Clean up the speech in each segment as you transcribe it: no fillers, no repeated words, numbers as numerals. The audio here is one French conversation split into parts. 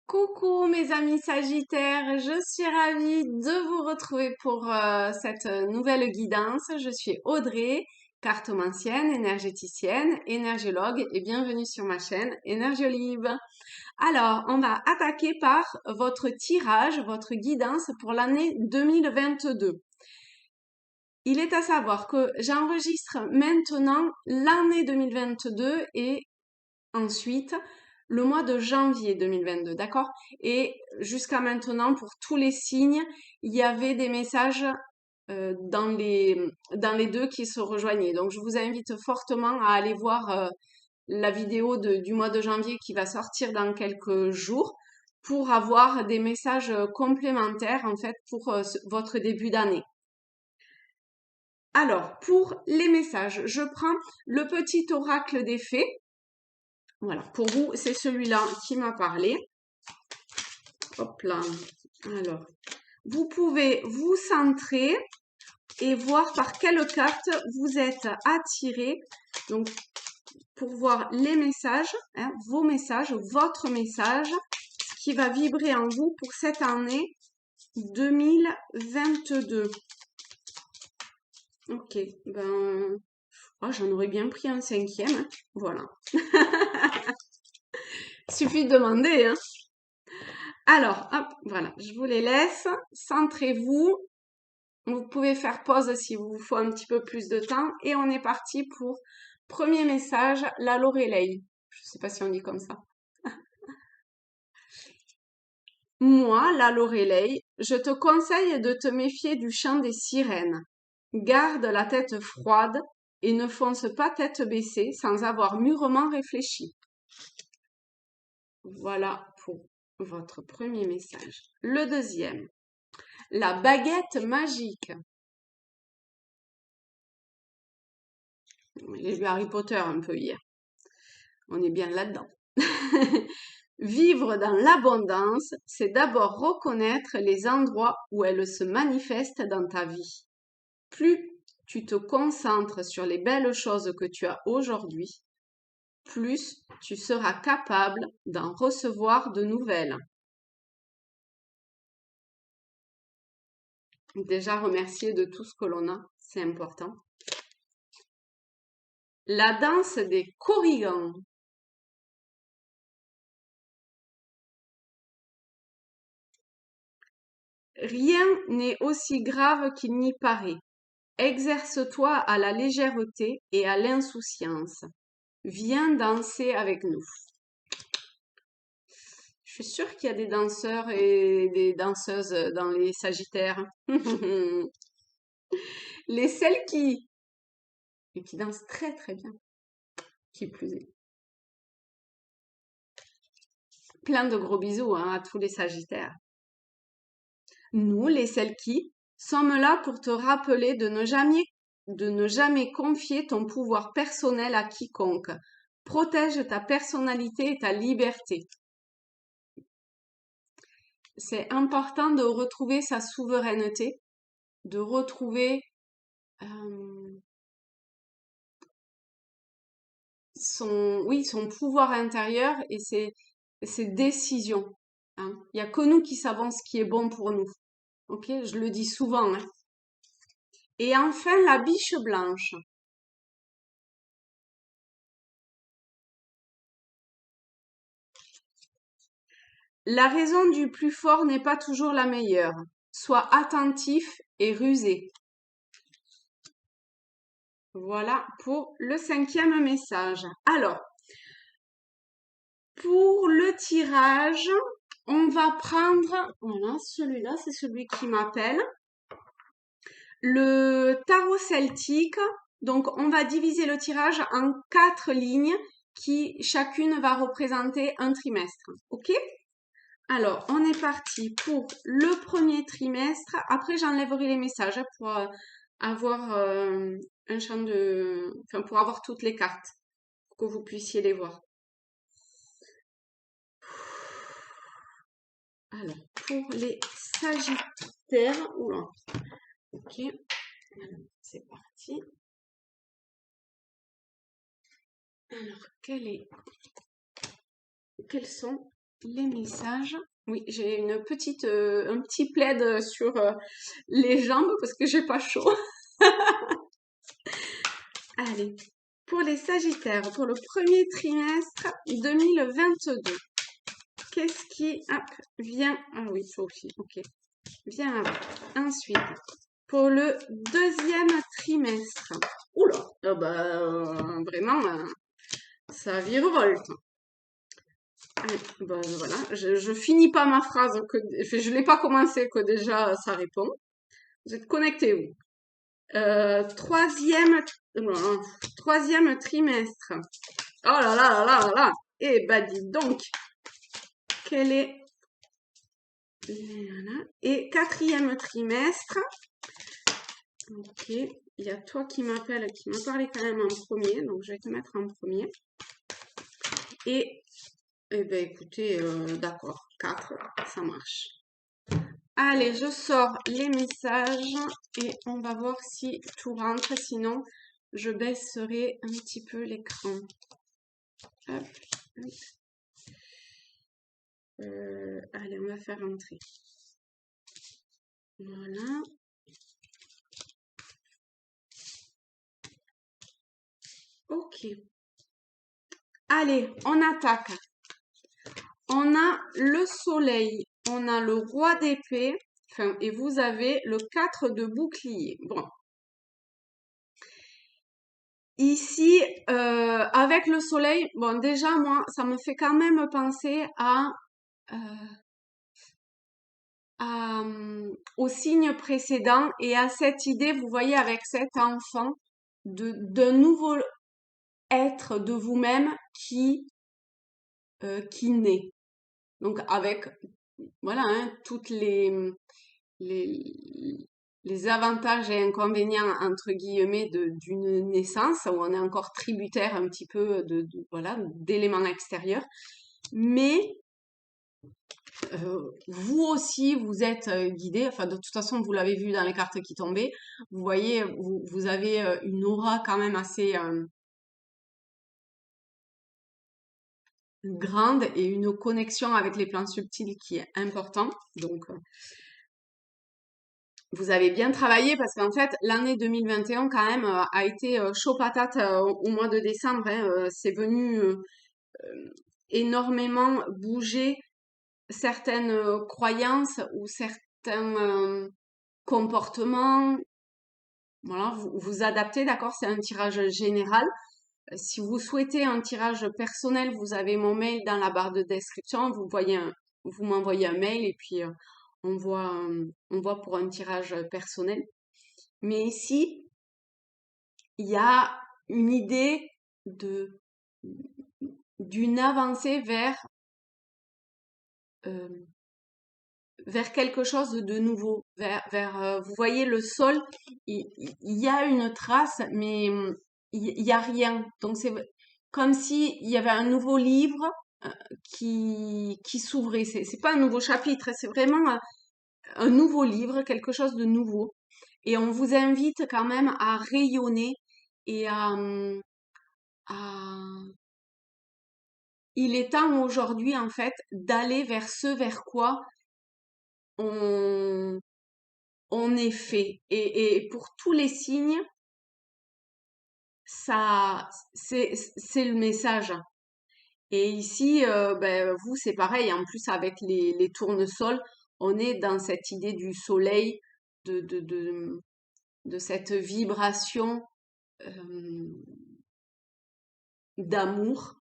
Coucou mes amis Sagittaires, je suis ravie de vous retrouver pour cette nouvelle guidance. Je suis Audrey, cartomancienne, énergéticienne, énergéologue et bienvenue sur ma chaîne Énergiolive. Alors, on va attaquer par votre tirage, votre guidance pour l'année 2022. Il est à savoir que j'enregistre maintenant l'année 2022 et ensuite le mois de janvier 2022, d'accord? Et jusqu'à maintenant, pour tous les signes, il y avait des messages dans les deux qui se rejoignaient. Donc, je vous invite fortement à aller voir la vidéo du mois de janvier qui va sortir dans quelques jours pour avoir des messages complémentaires, en fait, pour votre début d'année. Alors, pour les messages, je prends le petit oracle des fées. Voilà, pour vous, c'est celui-là qui m'a parlé. Hop là. Alors, vous pouvez vous centrer et voir par quelle carte vous êtes attiré. Donc, pour voir les messages, hein, vos messages, votre message, ce qui va vibrer en vous pour cette année 2022. Ok, ben, oh, j'en aurais bien pris un cinquième. Hein. Voilà. Suffit de demander, hein. Alors, hop, voilà, je vous les laisse. Centrez-vous. Vous pouvez faire pause s'il vous faut un petit peu plus de temps. Et on est parti pour premier message, la Lorelei. Je ne sais pas si on dit comme ça. Moi, la Lorelei, je te conseille de te méfier du chant des sirènes. Garde la tête froide et ne fonce pas tête baissée sans avoir mûrement réfléchi. Voilà pour votre premier message. Le deuxième, la baguette magique. J'ai lu Harry Potter un peu hier. On est bien là-dedans. Vivre dans l'abondance, c'est d'abord reconnaître les endroits où elle se manifeste dans ta vie. Plus tu te concentres sur les belles choses que tu as aujourd'hui, plus tu seras capable d'en recevoir de nouvelles. Déjà remercier de tout ce que l'on a, c'est important. La danse des korrigans. Rien n'est aussi grave qu'il n'y paraît. Exerce-toi à la légèreté et à l'insouciance. Viens danser avec nous. Je suis sûre qu'il y a des danseurs et des danseuses dans les Sagittaires. Les celles qui dansent très très bien, qui plus est. Plein de gros bisous hein, à tous les Sagittaires. Nous, les celles qui sommes là pour te rappeler de ne jamais confier ton pouvoir personnel à quiconque. Protège ta personnalité et ta liberté. C'est important de retrouver sa souveraineté, de retrouver son pouvoir intérieur et ses décisions. Hein. Il n'y a que nous qui savons ce qui est bon pour nous. Ok, je le dis souvent. Hein. Et enfin, la biche blanche. La raison du plus fort n'est pas toujours la meilleure. Sois attentif et rusé. Voilà pour le cinquième message. Alors, pour le tirage, on va prendre, voilà, celui-là, c'est celui qui m'appelle. Le tarot celtique, donc on va diviser le tirage en 4 lignes qui chacune va représenter un trimestre. Ok? Alors, on est parti pour le premier trimestre. Après, j'enlèverai les messages pour avoir un champ de... Enfin, pour avoir toutes les cartes, pour que vous puissiez les voir. Alors, pour les Sagittaires... Oula. Ok. Alors, c'est parti. Alors, quels sont les messages. Oui, j'ai une petite, un petit plaid sur les jambes parce que j'ai pas chaud. Allez, pour les Sagittaires, pour le premier trimestre 2022, qu'est-ce qui hop, vient? Ah oui, ça aussi, ok. Vient avant. Ensuite, pour le deuxième trimestre. Oula, vraiment, ça virevolte. Allez, bah, voilà, je finis pas ma phrase, je l'ai pas commencé, que déjà ça répond. Vous êtes connectés, vous. Troisième, euh, troisième trimestre. Oh là là là là là là. Eh ben dis donc, quel est... Voilà. Et quatrième trimestre. Ok, il y a toi qui m'appelle, qui m'a parlé quand même en premier, donc je vais te mettre en premier. Et, eh ben écoutez, d'accord, 4, ça marche. Allez, je sors les messages et on va voir si tout rentre. Sinon, je baisserai un petit peu l'écran. Hop, hop. Allez, on va faire rentrer. Voilà. Ok. Allez, on attaque. On a le soleil, on a le roi d'épée, enfin, et vous avez le 4 de bouclier. Bon. Ici, avec le soleil, bon, déjà, moi, ça me fait quand même penser euh, au signe précédent et à cette idée, vous voyez, avec cet enfant, d'un nouveau être de vous-même qui naît. Donc, avec, voilà, hein, toutes les, les avantages et inconvénients, entre guillemets, d'une naissance, où on est encore tributaire un petit peu voilà, d'éléments extérieurs. Mais vous aussi, vous êtes guidé. Enfin, de toute façon, vous l'avez vu dans les cartes qui tombaient. Vous voyez, vous avez une aura quand même assez grande et une connexion avec les plans subtils qui est importante. Donc, vous avez bien travaillé parce qu'en fait, l'année 2021 quand même a été chaud patate au mois de décembre, hein. C'est venu énormément bouger certaines croyances ou certains comportements. Voilà, vous adaptez, d'accord? C'est un tirage général. Si vous souhaitez un tirage personnel, vous avez mon mail dans la barre de description. Vous m'envoyez un mail et puis on voit pour un tirage personnel. Mais ici, il y a une idée de d'une avancée euh, vers quelque chose de nouveau, vous voyez le sol, il y a une trace, mais il y a rien. Donc c'est comme si il y avait un nouveau livre qui s'ouvrait. C'est pas un nouveau chapitre, c'est vraiment un nouveau livre, quelque chose de nouveau. Et on vous invite quand même à rayonner et à... Il est temps aujourd'hui, en fait, d'aller vers ce vers quoi on, on est fait. Et pour tous les signes, ça, c'est le message. Et ici, ben, vous, c'est pareil. En plus, avec les tournesols, on est dans cette idée du soleil, de, de, de, de cette vibration euh, d'amour.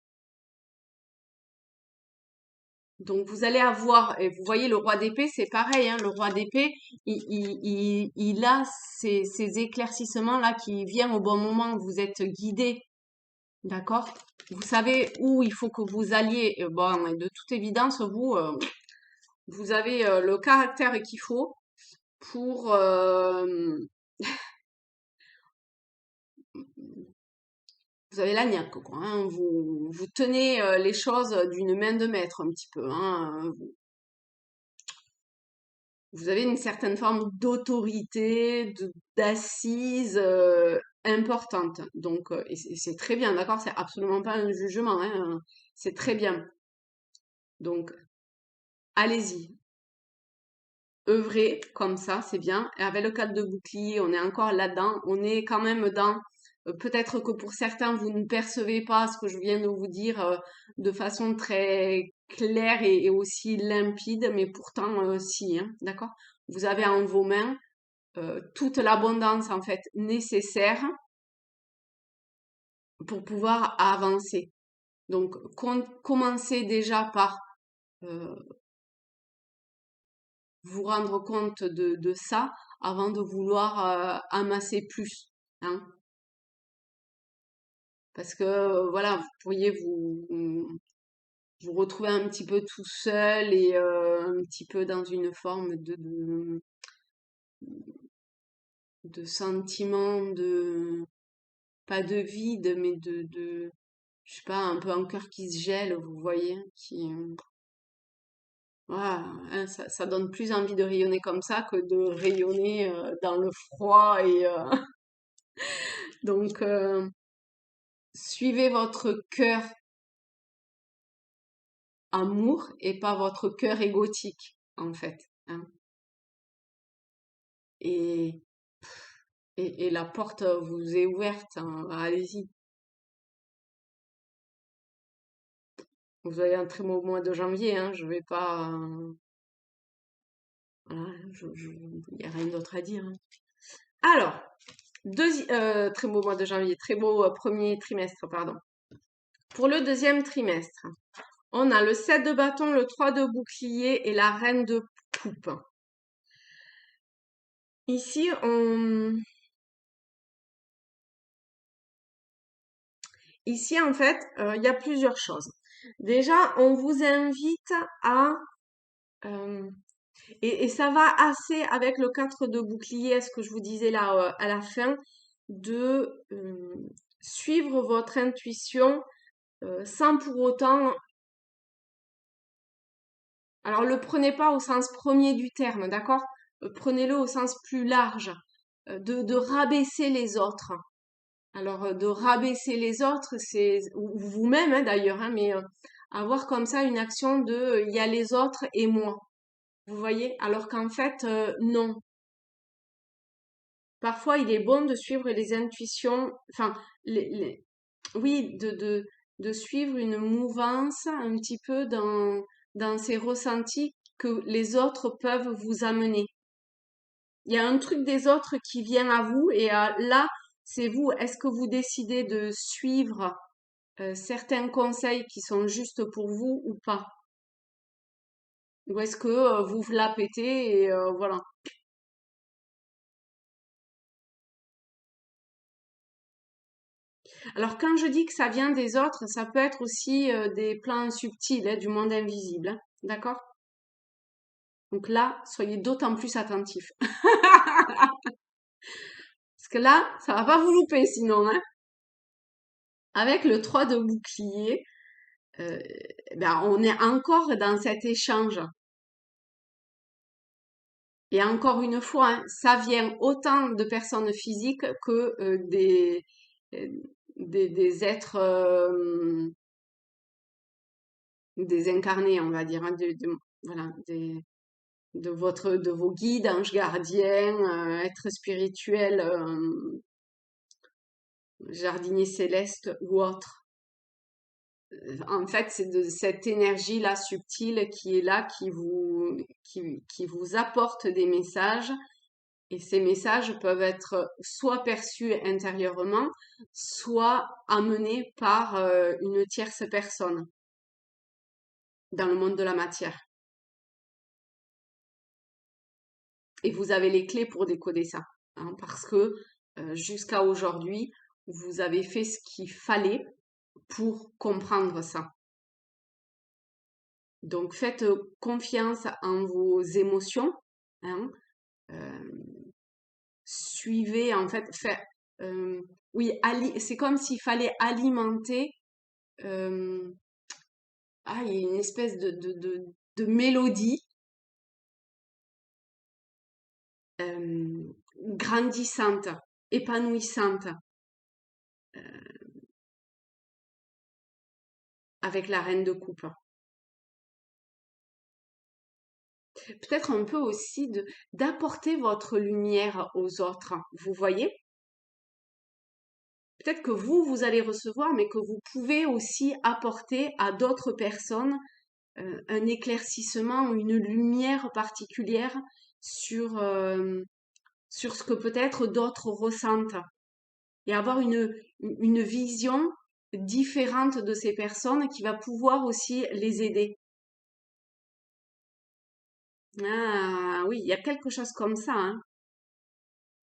Donc vous allez avoir, et vous voyez le roi d'épée, c'est pareil, hein, le roi d'épée, il a ces éclaircissements-là qui viennent au bon moment, vous êtes guidé, d'accord? Vous savez où il faut que vous alliez. Bon, et de toute évidence, vous avez le caractère qu'il faut pour, vous avez la niaque, quoi, hein, vous tenez les choses d'une main de maître un petit peu, hein, vous avez une certaine forme d'autorité, d'assise importante. Donc, et c'est très bien, d'accord? C'est absolument pas un jugement, hein, c'est très bien. Donc, allez-y, œuvrez comme ça, c'est bien. Et avec le cadre de bouclier, on est encore là-dedans. On est quand même dans, peut-être que pour certains, vous ne percevez pas ce que je viens de vous dire de façon très claire et aussi limpide, mais pourtant, si, hein, d'accord? Vous avez en vos mains toute l'abondance en fait nécessaire pour pouvoir avancer. Donc, commencez déjà par euh, vous rendre compte de ça avant de vouloir amasser plus, hein. Parce que voilà, vous pourriez vous retrouver un petit peu tout seul et un petit peu dans une forme de sentiment de pas de vide, mais de je sais pas, un peu un cœur qui se gèle, vous voyez, qui voilà, hein, ça donne plus envie de rayonner comme ça que de rayonner dans le froid et donc suivez votre cœur amour et pas votre cœur égotique en fait, hein. Et, et la porte vous est ouverte, hein, allez-y. Vous avez un très beau mois de janvier, hein, je vais pas, voilà, y a rien d'autre à dire, hein. Alors, très beau mois de janvier, très beau premier trimestre, pardon. Pour le deuxième trimestre, on a le 7 de bâton, le 3 de bouclier et la reine de coupe. Ici, en fait, il y a plusieurs choses. Déjà, on vous invite à, euh, et ça va assez avec le 4 de bouclier, ce que je vous disais là à la fin, de suivre votre intuition sans pour autant. Alors, le prenez pas au sens premier du terme, d'accord? Prenez-le au sens plus large, de rabaisser les autres. Alors, de rabaisser les autres, c'est ou vous-même hein, d'ailleurs, hein, mais avoir comme ça une action de il y a les autres et moi. Vous voyez? Alors qu'en fait, non. Parfois, il est bon de suivre les intuitions, enfin, oui, de suivre une mouvance un petit peu dans ces ressentis que les autres peuvent vous amener. Il y a un truc des autres qui vient à vous et là, c'est vous. Est-ce que vous décidez de suivre certains conseils qui sont justes pour vous ou pas? Ou est-ce que vous vous la pétez et voilà. Alors quand je dis que ça vient des autres, ça peut être aussi des plans subtils hein, du monde invisible, hein. D'accord? Donc là, soyez d'autant plus attentifs. Parce que là, ça va pas vous louper sinon, hein. Avec le 3 de bouclier, euh, ben, on est encore dans cet échange. Et encore une fois, hein, ça vient autant de personnes physiques que euh, des êtres désincarnés, on va dire, hein, voilà, de vos guides, anges gardiens, êtres spirituels, jardiniers célestes ou autres. En fait, c'est de cette énergie-là subtile qui est là, qui vous apporte des messages. Et ces messages peuvent être soit perçus intérieurement, soit amenés par une tierce personne dans le monde de la matière. Et vous avez les clés pour décoder ça, hein, parce que jusqu'à aujourd'hui, vous avez fait ce qu'il fallait pour comprendre ça. Donc faites confiance en vos émotions, hein, euh, suivez en fait, oui, c'est comme s'il fallait alimenter il y a une espèce de mélodie grandissante, épanouissante avec la reine de coupe. peut-être un peu aussi d'apporter votre lumière aux autres. Vous voyez? Peut-être que vous allez recevoir, mais que vous pouvez aussi apporter à d'autres personnes un éclaircissement ou une lumière particulière sur, sur ce que peut-être d'autres ressentent et avoir une vision différente de ces personnes qui va pouvoir aussi les aider. Ah oui, il y a quelque chose comme ça, hein.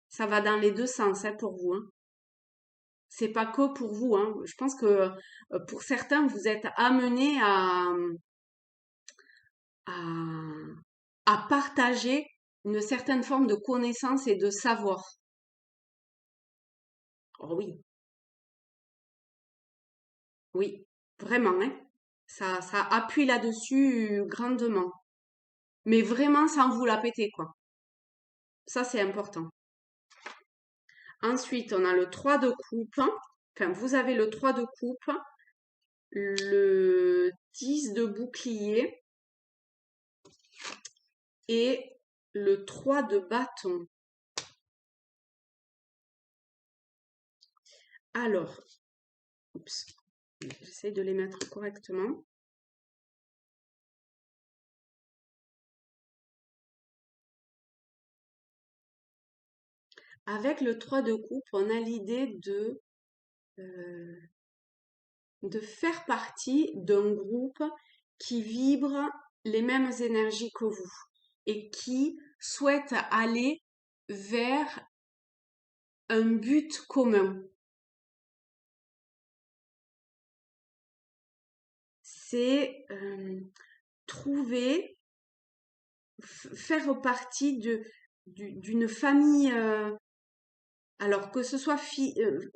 Ça va dans les deux sens, hein, pour vous, hein. C'est pas que pour vous, hein. Je pense que pour certains, vous êtes amenés à, à partager une certaine forme de connaissance et de savoir. Oh oui, oui, vraiment, hein. Ça appuie là-dessus grandement. Mais vraiment sans vous la péter, quoi. Ça, c'est important. Ensuite, on a le 3 de coupe. Enfin, vous avez le 3 de coupe, le 10 de bouclier et le 3 de bâton. Alors, oups, j'essaie de les mettre correctement. Avec le 3 de coupe, on a l'idée euh, de faire partie d'un groupe qui vibre les mêmes énergies que vous et qui souhaite aller vers un but commun. C'est trouver, faire partie d'une famille, alors que ce soit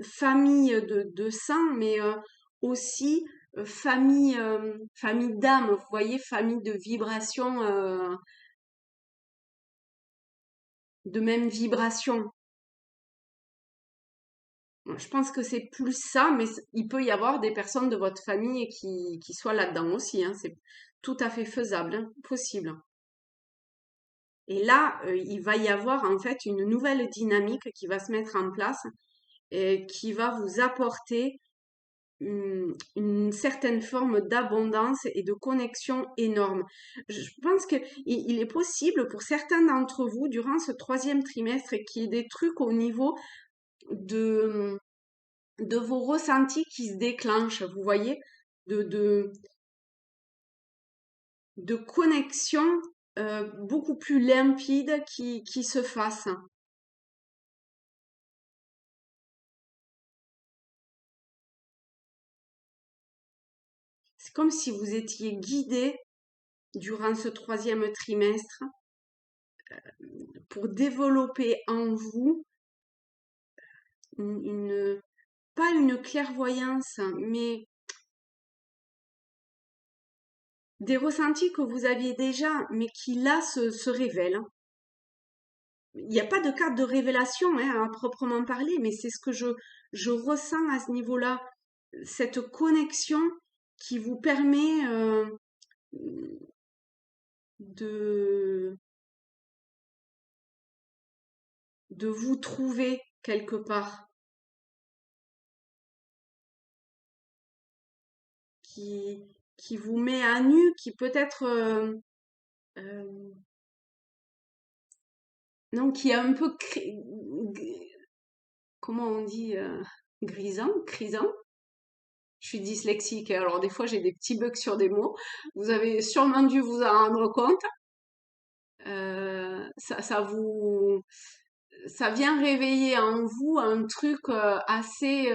famille de sang, mais aussi famille, famille d'âme, vous voyez, famille de vibration, de même vibration. Je pense que c'est plus ça, mais il peut y avoir des personnes de votre famille qui soient là-dedans aussi, hein. C'est tout à fait faisable, hein, possible. Et là, il va y avoir en fait une nouvelle dynamique qui va se mettre en place et qui va vous apporter une certaine forme d'abondance et de connexion énorme. Je pense que il est possible pour certains d'entre vous, durant ce troisième trimestre, qu'il y ait des trucs au niveau de, de vos ressentis qui se déclenchent, vous voyez, de, de, de connexions beaucoup plus limpides qui se fassent. C'est comme si vous étiez guidé durant ce troisième trimestre pour développer en vous pas une clairvoyance, mais des ressentis que vous aviez déjà, mais qui là se révèlent. Il n'y a pas de carte de révélation, hein, à proprement parler, mais c'est ce que je ressens à ce niveau-là, cette connexion qui vous permet de, de vous trouver quelque part, qui, qui vous met à nu, qui peut-être, euh, non, qui est un peu, comment on dit, grisant, crisant. Je suis dyslexique, hein, alors des fois j'ai des petits bugs sur des mots. Vous avez sûrement dû vous en rendre compte. Ça vous, ça vient réveiller en vous un truc assez,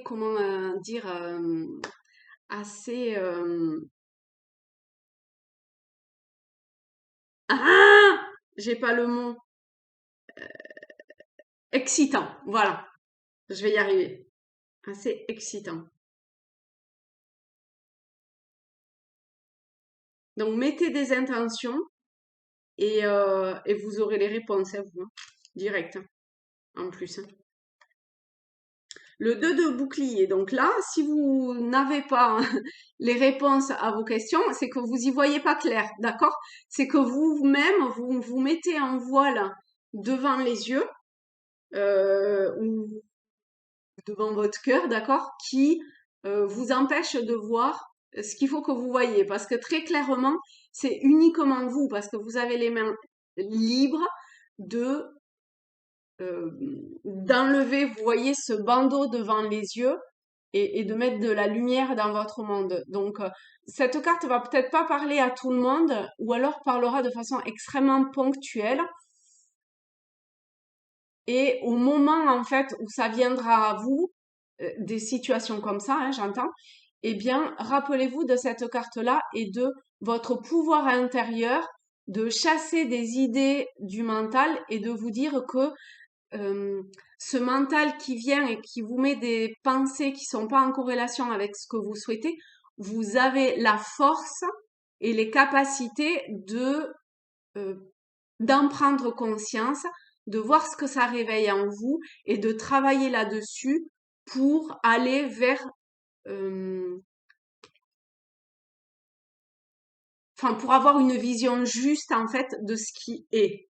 comment dire, assez, ah, j'ai pas le mot, excitant. Voilà, je vais y arriver. Assez excitant. Donc mettez des intentions et vous aurez les réponses à vous, hein, direct, hein, en plus, hein. Le 2 de bouclier. Donc là, si vous n'avez pas les réponses à vos questions, c'est que vous y voyez pas clair, d'accord? C'est que vous-même, vous vous mettez un voile devant les yeux ou devant votre cœur, d'accord? Qui vous empêche de voir ce qu'il faut que vous voyez. Parce que très clairement, c'est uniquement vous, parce que vous avez les mains libres de euh, d'enlever, vous voyez, ce bandeau devant les yeux et de mettre de la lumière dans votre monde. Donc, cette carte va peut-être pas parler à tout le monde, ou alors parlera de façon extrêmement ponctuelle. Et au moment, en fait, où ça viendra à vous, des situations comme ça, hein, j'entends, eh bien, rappelez-vous de cette carte-là et de votre pouvoir intérieur de chasser des idées du mental et de vous dire que euh, ce mental qui vient et qui vous met des pensées qui sont pas en corrélation avec ce que vous souhaitez, vous avez la force et les capacités de euh, d'en prendre conscience, de voir ce que ça réveille en vous et de travailler là-dessus pour aller vers, euh, enfin, pour avoir une vision juste en fait de ce qui est.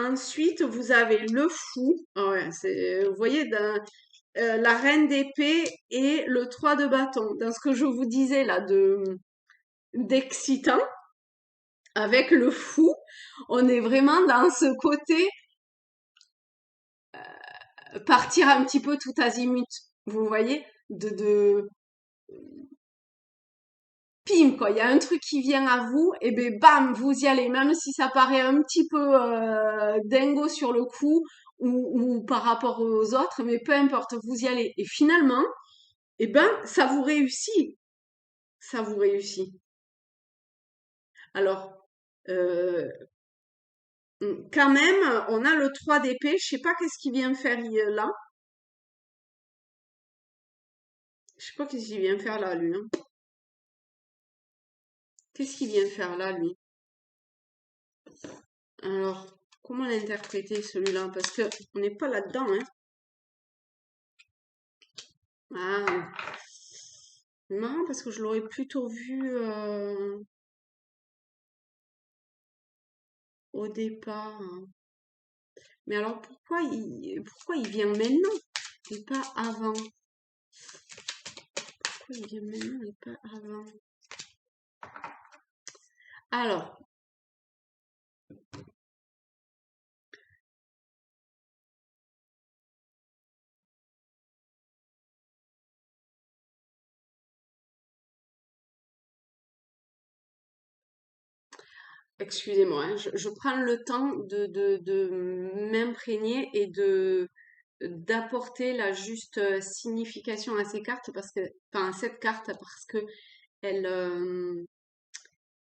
Ensuite, vous avez le fou. Ah ouais, vous voyez, la reine d'épée et le 3 de bâton. Dans ce que je vous disais là d'excitant, avec le fou, on est vraiment dans ce côté partir un petit peu tout azimut. Vous voyez, de pim quoi. Il y a un truc qui vient à vous, et ben bam, vous y allez, même si ça paraît un petit peu dingo sur le coup ou par rapport aux autres, mais peu importe, vous y allez. Et finalement, eh ben, ça vous réussit. Ça vous réussit. Alors, euh, quand même, on a le 3 d'épée. Je sais pas qu'est-ce qu'il vient faire là. Je sais pas qu'est-ce qu'il vient faire là, lui, hein. Qu'est-ce qu'il vient faire là, lui? Alors, comment l'interpréter celui-là? Parce que on n'est pas là-dedans, hein. Ah, c'est marrant parce que je l'aurais plutôt vu au départ, hein. Mais alors pourquoi il vient maintenant et pas avant? Pourquoi il vient maintenant et pas avant? Alors, excusez-moi, hein, je prends le temps de m'imprégner et de d'apporter la juste signification à ces cartes parce que, enfin, à cette carte parce que elle,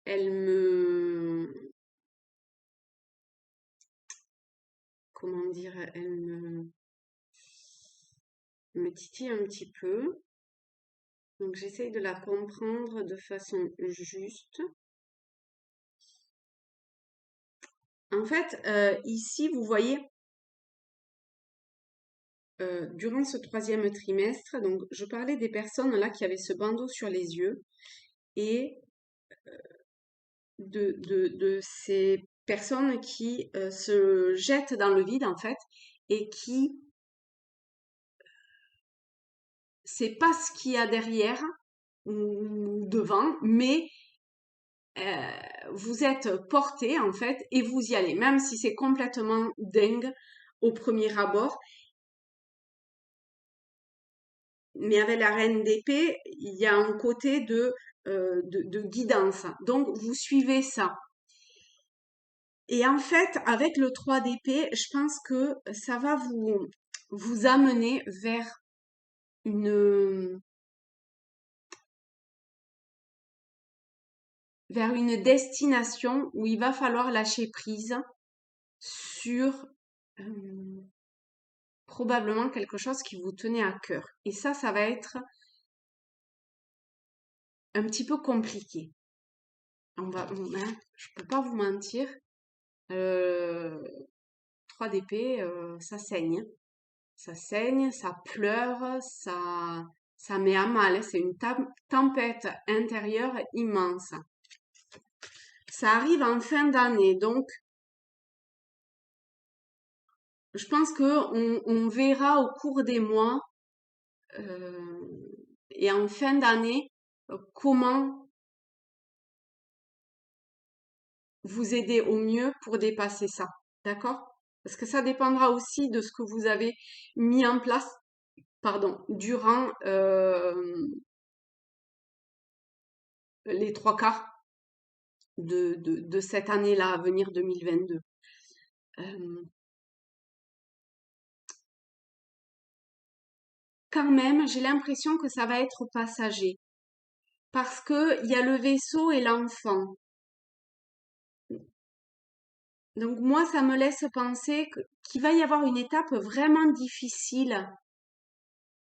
elle comment dire, me titille un petit peu. Donc j'essaye de la comprendre de façon juste. En fait, ici, vous voyez, durant ce troisième trimestre, donc je parlais des personnes là qui avaient ce bandeau sur les yeux et de ces personnes qui se jettent dans le vide en fait et qui c'est pas ce qu'il y a derrière ou devant, mais vous êtes porté en fait et vous y allez, même si c'est complètement dingue au premier abord. Mais avec la reine d'épée, il y a un côté de guidance. Donc, vous suivez ça. Et en fait, avec le 3 d'épée, je pense que ça va vous amener une, vers une destination où il va falloir lâcher prise sur probablement quelque chose qui vous tenait à cœur. Et ça va être un petit peu compliqué. Hein, je peux pas vous mentir. Euh, 3 d'épée, ça saigne. ça saigne, ça pleure, ça met à mal, hein. C'est une tempête intérieure immense. Ça arrive en fin d'année, donc je pense que on verra au cours des mois euh, et en fin d'année comment vous aider au mieux pour dépasser ça. D'accord? Parce que ça dépendra aussi de ce que vous avez mis en place, pardon, durant les trois quarts de cette année-là à venir 2022. Euh, Quand même, j'ai l'impression que ça va être passager. Parce que il y a le vaisseau et l'enfant. Donc moi, ça me laisse penser qu'il va y avoir une étape vraiment difficile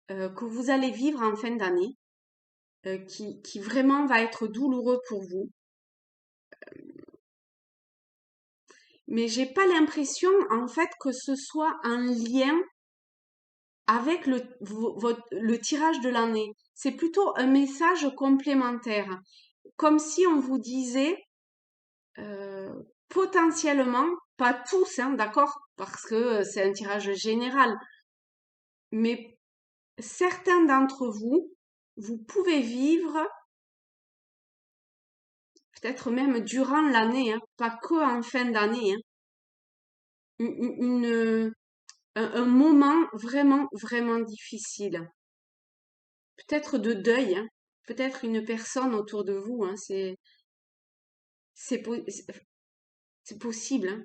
que vous allez vivre en fin d'année, qui vraiment va être douloureux pour vous. Mais j'ai pas l'impression, en fait, que ce soit un lien avec le tirage de l'année. C'est plutôt un message complémentaire. Comme si on vous disait, euh, potentiellement, pas tous, hein, d'accord, parce que c'est un tirage général, mais certains d'entre vous, vous pouvez vivre, peut-être même durant l'année, hein, pas que en fin d'année, hein, un moment vraiment, vraiment difficile. Peut-être de deuil, hein, peut-être une personne autour de vous, hein, c'est po- c'est possible, hein,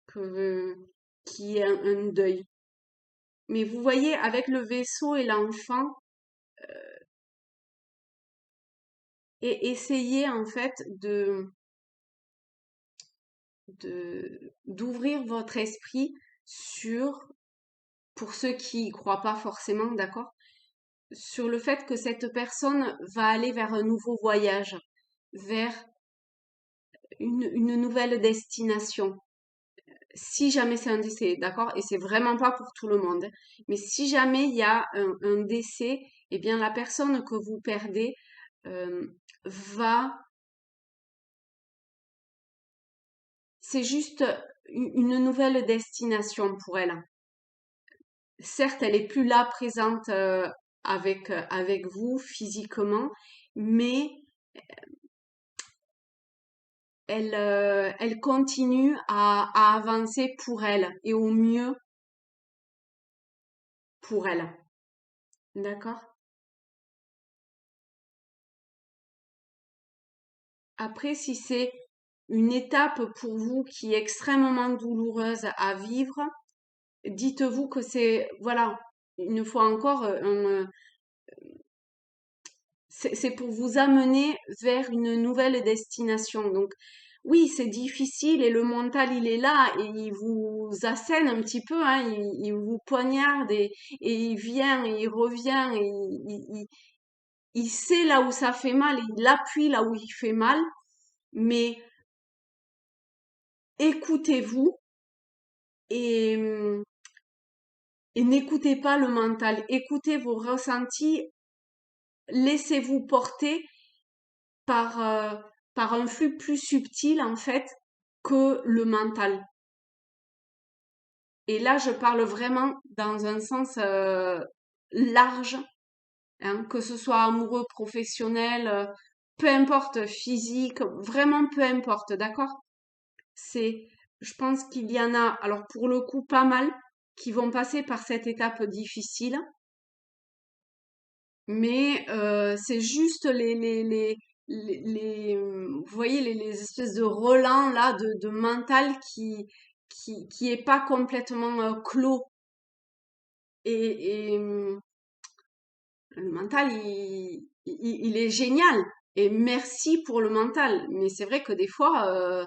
que qu'il y ait un deuil. Mais vous voyez, avec le vaisseau et l'enfant, et essayez en fait d'ouvrir votre esprit sur, pour ceux qui y croient pas forcément, d'accord, sur le fait que cette personne va aller vers un nouveau voyage, vers une nouvelle destination. Si jamais c'est un décès, d'accord, et c'est vraiment pas pour tout le monde, hein, mais si jamais il y a un décès, eh bien la personne que vous perdez euh, va, c'est juste une nouvelle destination pour elle. Certes, elle est plus là présente avec vous physiquement, mais elle continue à avancer pour elle et au mieux pour elle. D'accord? Après, si c'est une étape pour vous qui est extrêmement douloureuse à vivre, dites-vous que c'est, voilà, une fois encore, c'est pour vous amener vers une nouvelle destination. Donc, oui, c'est difficile et le mental, il est là et il vous assène un petit peu, hein, il vous poignarde et il vient et il revient et il sait là où ça fait mal et il appuie là où il fait mal. Mais écoutez-vous et, et n'écoutez pas le mental. Écoutez vos ressentis, laissez-vous porter par, par un flux plus subtil en fait que le mental. Et là, je parle vraiment dans un sens large, hein, que ce soit amoureux, professionnel, peu importe, physique, vraiment peu importe, d'accord? C'est, je pense qu'il y en a, alors pour le coup, pas mal qui vont passer par cette étape difficile, mais c'est juste vous voyez, les espèces de relents là de mental qui est pas complètement clos. Et le mental, il est génial. Et merci pour le mental. Mais c'est vrai que des fois,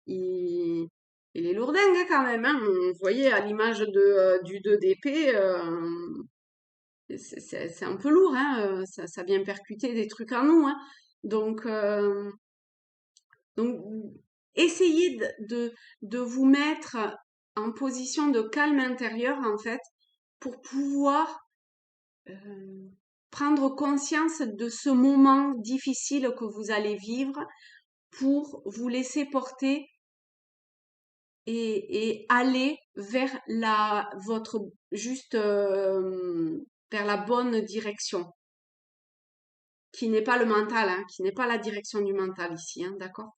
il, il est lourdingue hein, quand même. Hein. Vous voyez, à l'image du 2 d'épée, c'est un peu lourd. Hein. Ça vient percuter des trucs en nous. Hein. Donc, euh, donc, essayez de vous mettre en position de calme intérieur, en fait, pour pouvoir prendre conscience de ce moment difficile que vous allez vivre, pour vous laisser porter et aller vers votre juste vers la bonne direction, qui n'est pas le mental, hein, qui n'est pas la direction du mental ici, hein, d'accord?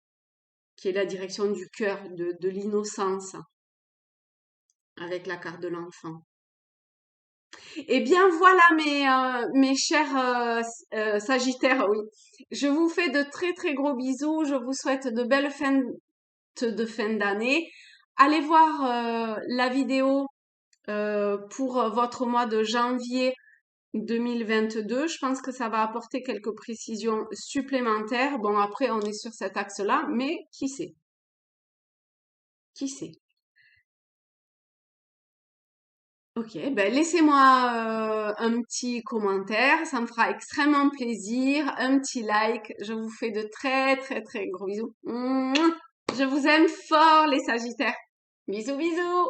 Qui est la direction du cœur, de l'innocence, avec la carte de l'enfant. Eh bien voilà mes chers Sagittaires, oui. Je vous fais de très très gros bisous. Je vous souhaite de belles fêtes de fin d'année. Allez voir la vidéo pour votre mois de janvier 2022. Je pense que ça va apporter quelques précisions supplémentaires. Bon, après, on est sur cet axe-là, mais qui sait? Qui sait? Ok, ben laissez-moi un petit commentaire, ça me fera extrêmement plaisir, un petit like. Je vous fais de très très très gros bisous. Mouah. Je vous aime fort les Sagittaires. Bisous bisous.